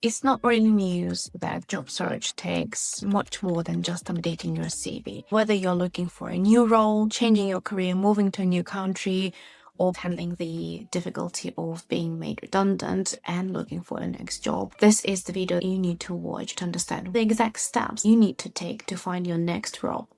It's not really news that job search takes much more than just updating your CV. Whether you're looking for a new role, changing your career, moving to a new country, or handling the difficulty of being made redundant and looking for a next job, this is the video you need to watch to understand the exact steps you need to take to find your next role.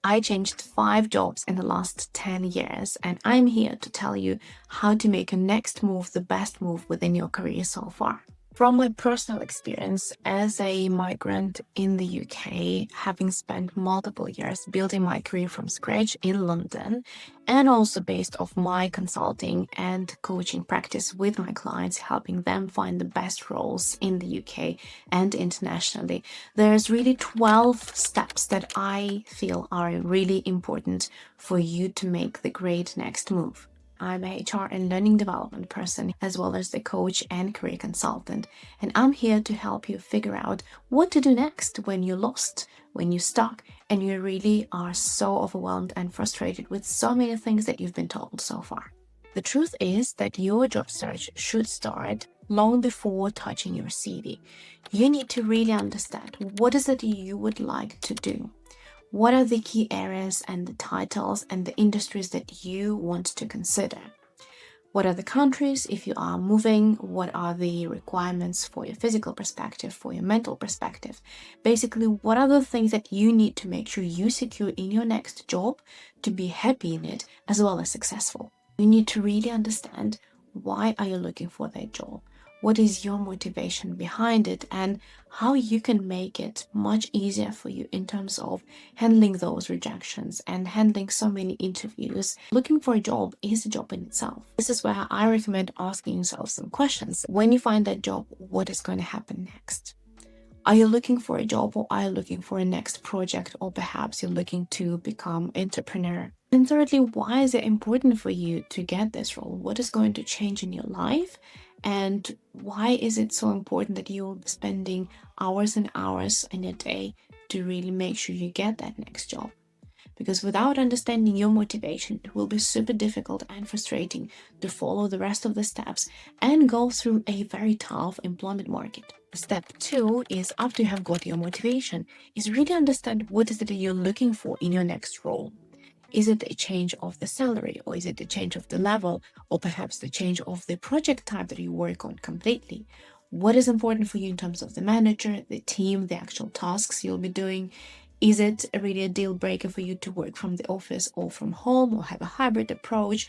I changed 5 jobs in the last 10 years, and I'm here to tell you how to make your next move the best move within your career so far. From my personal experience as a migrant in the UK, having spent multiple years building my career from scratch in London, and also based off my consulting and coaching practice with my clients, helping them find the best roles in the UK and internationally, there's really 12 steps that I feel are really important for you to make the great next move. I'm a HR and learning development person, as well as the coach and career consultant. And I'm here to help you figure out what to do next when you're lost, when you're stuck, and you really are so overwhelmed and frustrated with so many things that you've been told so far. The truth is that your job search should start long before touching your CV. You need to really understand what is it you would like to do. What are the key areas and the titles and the industries that you want to consider? What are the countries if you are moving? What are the requirements for your physical perspective, for your mental perspective? Basically, what are the things that you need to make sure you secure in your next job to be happy in it as well as successful? You need to really understand, why are you looking for that job? What is your motivation behind it, and how you can make it much easier for you in terms of handling those rejections and handling so many interviews. Looking for a job is a job in itself. This is where I recommend asking yourself some questions. When you find that job, what is going to happen next? Are you looking for a job, or are you looking for a next project, or perhaps you're looking to become entrepreneur? And thirdly, why is it important for you to get this role? What is going to change in your life? And why is it so important that you'll be spending hours and hours in a day to really make sure you get that next job? Because without understanding your motivation, it will be super difficult and frustrating to follow the rest of the steps and go through a very tough employment market. Step 2 is, after you have got your motivation, is really understand what is it that you're looking for in your next role. Is it a change of the salary, or is it a change of the level, or perhaps the change of the project type that you work on completely? What is important for you in terms of the manager, the team, the actual tasks you'll be doing? Is it really a deal breaker for you to work from the office or from home, or have a hybrid approach?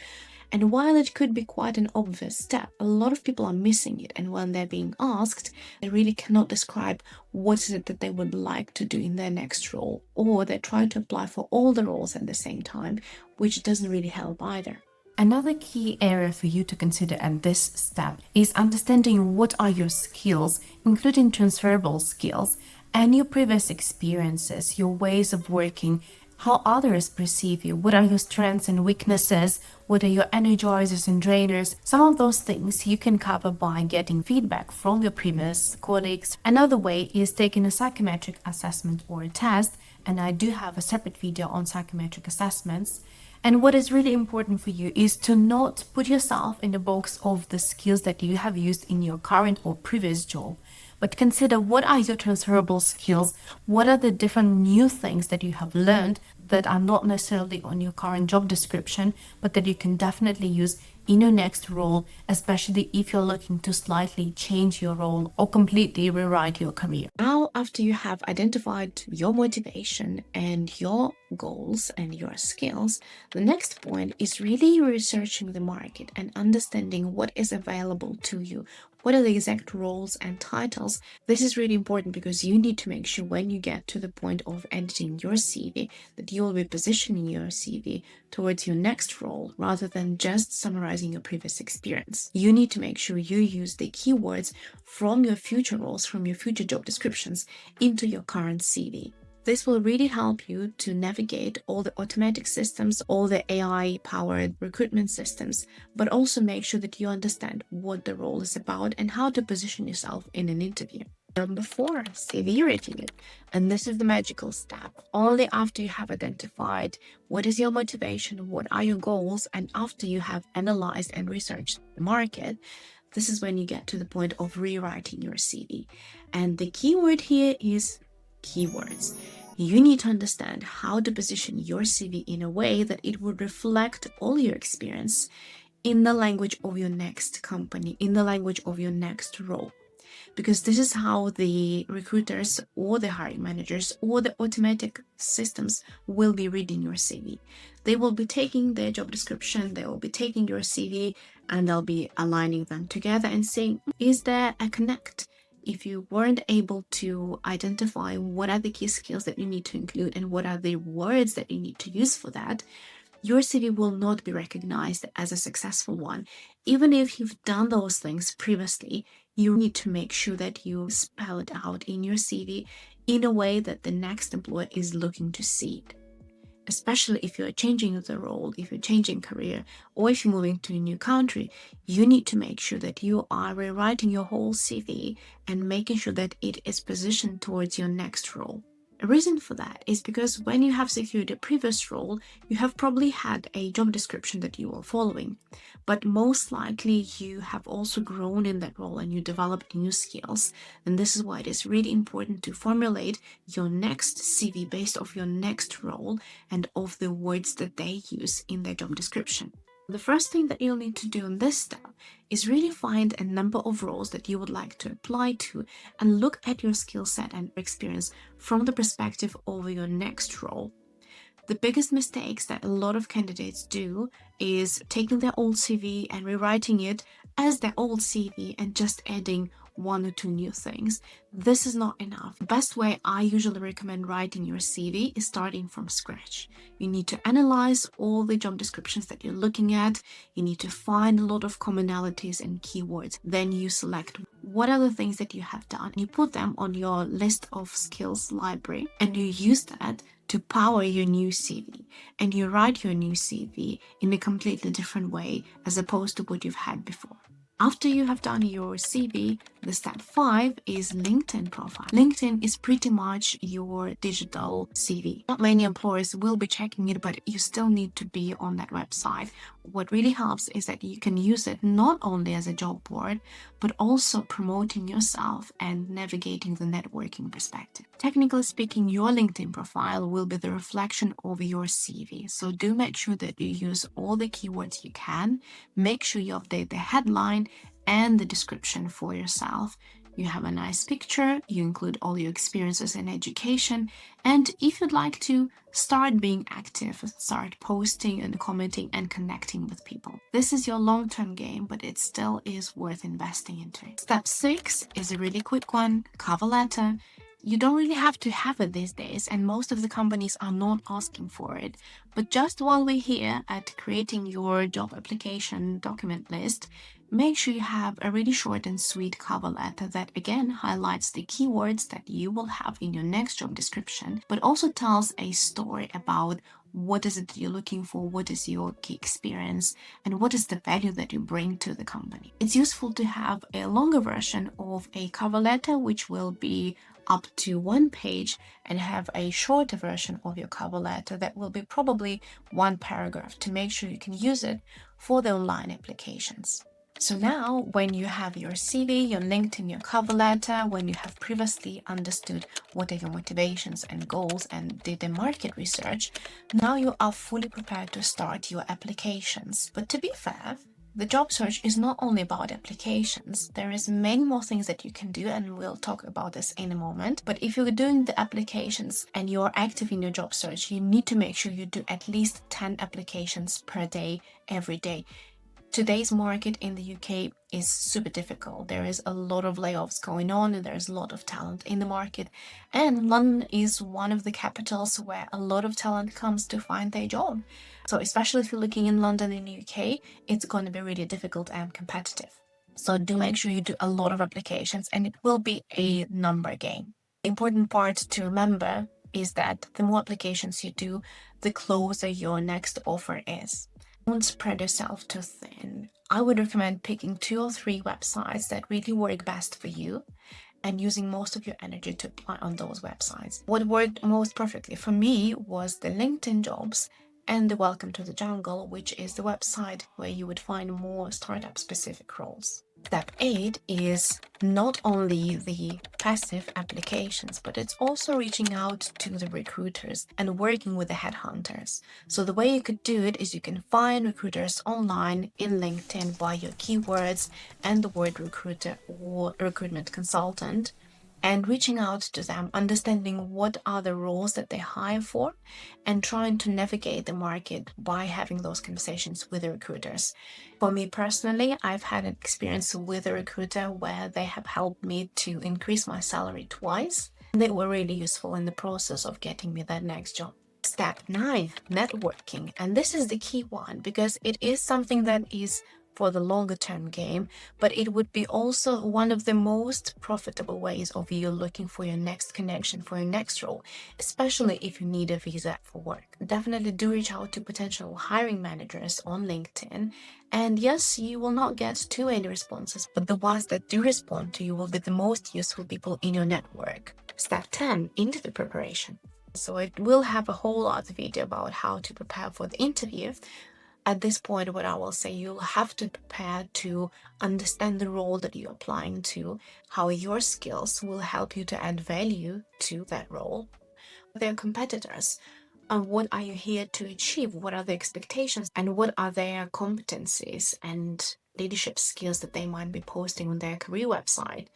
And while it could be quite an obvious step, a lot of people are missing it. And when they're being asked, they really cannot describe what is it that they would like to do in their next role, or they try to apply for all the roles at the same time, which doesn't really help either. Another key area for you to consider at this step is understanding what are your skills, including transferable skills, and your previous experiences, your ways of working, how others perceive you, what are your strengths and weaknesses, what are your energizers and drainers. Some of those things you can cover by getting feedback from your previous colleagues. Another way is taking a psychometric assessment or a test, and I do have a separate video on psychometric assessments. And what is really important for you is to not put yourself in the box of the skills that you have used in your current or previous job, but consider what are your transferable skills, what are the different new things that you have learned that are not necessarily on your current job description, but that you can definitely use in your next role, especially if you're looking to slightly change your role or completely rewrite your career. Now, after you have identified your motivation and your goals and your skills, the next point is really researching the market and understanding what is available to you. What are the exact roles and titles? This is really important because you need to make sure when you get to the point of editing your CV that you will be positioning your CV towards your next role rather than just summarizing your previous experience. You need to make sure you use the keywords from your future roles, from your future job descriptions into your current CV. This will really help you to navigate all the automatic systems, all the AI-powered recruitment systems, but also make sure that you understand what the role is about and how to position yourself in an interview. Number 4, CV review. And this is the magical step. Only after you have identified what is your motivation, what are your goals, and after you have analyzed and researched the market, this is when you get to the point of rewriting your CV. And the key word here is keywords. You need to understand how to position your CV in a way that it would reflect all your experience in the language of your next company, in the language of your next role. Because this is how the recruiters or the hiring managers or the automatic systems will be reading your CV. They will be taking their job description, they will be taking your CV, and they'll be aligning them together and saying, is there a connect? If you weren't able to identify what are the key skills that you need to include and what are the words that you need to use for that, your CV will not be recognized as a successful one. Even if you've done those things previously, you need to make sure that you spell it out in your CV in a way that the next employer is looking to see it. Especially if you're changing the role, if you're changing career, or if you're moving to a new country, you need to make sure that you are rewriting your whole CV and making sure that it is positioned towards your next role. A reason for that is because when you have secured a previous role, you have probably had a job description that you are following, but most likely you have also grown in that role and you developed new skills. And this is why it is really important to formulate your next CV based off your next role and of the words that they use in their job description. The first thing that you'll need to do in this step is really find a number of roles that you would like to apply to and look at your skill set and experience from the perspective of your next role. The biggest mistakes that a lot of candidates do is taking their old CV and rewriting it as their old CV and just adding one or two new things. This is not enough. The best way I usually recommend writing your CV is starting from scratch. You need to analyze all the job descriptions that you're looking at. You need to find a lot of commonalities and keywords. Then you select what are the things that you have done. You put them on your list of skills library and you use that to power your new CV. And you write your new CV in a completely different way as opposed to what you've had before. After you have done your CV, the step 5 is LinkedIn profile. LinkedIn is pretty much your digital CV. Not many employers will be checking it, but you still need to be on that website. What really helps is that you can use it not only as a job board, but also promoting yourself and navigating the networking perspective. Technically speaking, your LinkedIn profile will be the reflection of your CV. So do make sure that you use all the keywords you can. Make sure you update the headline and the description for yourself. You have a nice picture, you include all your experiences in education, and if you'd like to, start being active, start posting and commenting and connecting with people. This is your long-term game, but it still is worth investing into. Step 6 is a really quick one, cover letter. You don't really have to have it these days, and most of the companies are not asking for it. But just while we're here at creating your job application document list, make sure you have a really short and sweet cover letter that again highlights the keywords that you will have in your next job description, but also tells a story about what is it that you're looking for, what is your key experience, and what is the value that you bring to the company. It's useful to have a longer version of a cover letter, which will be up to 1 page, and have a shorter version of your cover letter that will be probably 1 paragraph to make sure you can use it for the online applications. So now when you have your CV, your LinkedIn, your cover letter, when you have previously understood what are your motivations and goals and did the market research, now you are fully prepared to start your applications. But to be fair, the job search is not only about applications. There is many more things that you can do, and we'll talk about this in a moment. But if you're doing the applications and you're active in your job search, you need to make sure you do at least 10 applications per day, every day. Today's market in the UK is super difficult. There is a lot of layoffs going on and there's a lot of talent in the market. And London is one of the capitals where a lot of talent comes to find their job. So especially if you're looking in London in the UK, it's going to be really difficult and competitive. So do make sure you do a lot of applications, and it will be a number game. The important part to remember is that the more applications you do, the closer your next offer is. Don't spread yourself too thin. I would recommend picking 2 or 3 websites that really work best for you and using most of your energy to apply on those websites. What worked most perfectly for me was the LinkedIn jobs and the Welcome to the Jungle, which is the website where you would find more startup specific roles. Step 8 is not only the passive applications, but it's also reaching out to the recruiters and working with the headhunters. So the way you could do it is you can find recruiters online in LinkedIn by your keywords and the word recruiter or recruitment consultant, and reaching out to them, understanding what are the roles that they hire for, and trying to navigate the market by having those conversations with the recruiters. For me personally, I've had an experience with a recruiter where they have helped me to increase my salary twice. They were really useful in the process of getting me that next job. Step 9, networking. And this is the key one because it is something that is for the longer term game, but it would be also one of the most profitable ways of you looking for your next connection, for your next role, especially if you need a visa for work. Definitely do reach out to potential hiring managers on LinkedIn. And yes, you will not get too many responses, but the ones that do respond to you will be the most useful people in your network. Step 10, interview preparation. So it will have a whole lot of video about how to prepare for the interview. At this point, what I will say, you'll have to prepare to understand the role that you're applying to, how your skills will help you to add value to that role, their competitors, and what are you here to achieve, what are the expectations, and what are their competencies and leadership skills that they might be posting on their career website.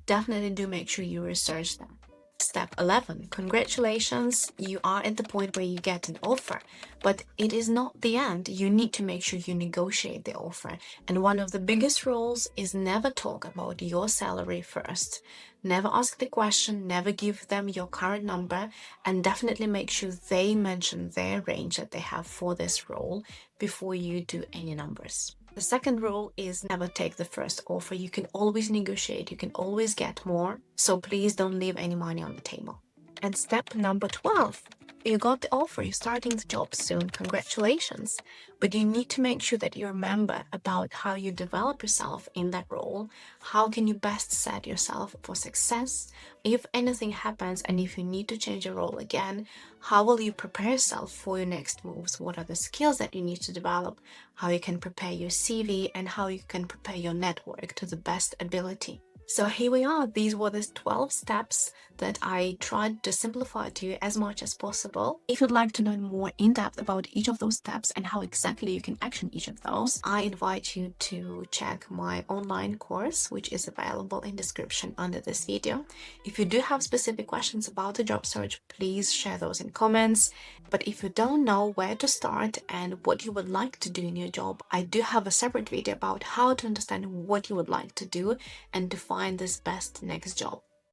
Definitely do make sure you research them. Step 11, congratulations, you are at the point where you get an offer, but it is not the end. You need to make sure you negotiate the offer. And one of the biggest rules is never talk about your salary first. Never ask the question, never give them your current number, and definitely make sure they mention their range that they have for this role before you do any numbers. The second rule is never take the first offer. You can always negotiate, you can always get more. So please don't leave any money on the table. And step number 12, you got the offer, you're starting the job soon, congratulations. But you need to make sure that you remember about how you develop yourself in that role. How can you best set yourself for success? If anything happens and if you need to change your role again, how will you prepare yourself for your next moves? What are the skills that you need to develop? How you can prepare your CV and how you can prepare your network to the best ability. So here we are. These were the 12 steps that I tried to simplify to you as much as possible. If you'd like to learn more in depth about each of those steps and how exactly you can action each of those, I invite you to check my online course, which is available in description under this video. If you do have specific questions about the job search, please share those in comments. But if you don't know where to start and what you would like to do in your job, I do have a separate video about how to understand what you would like to do and to find this best next job.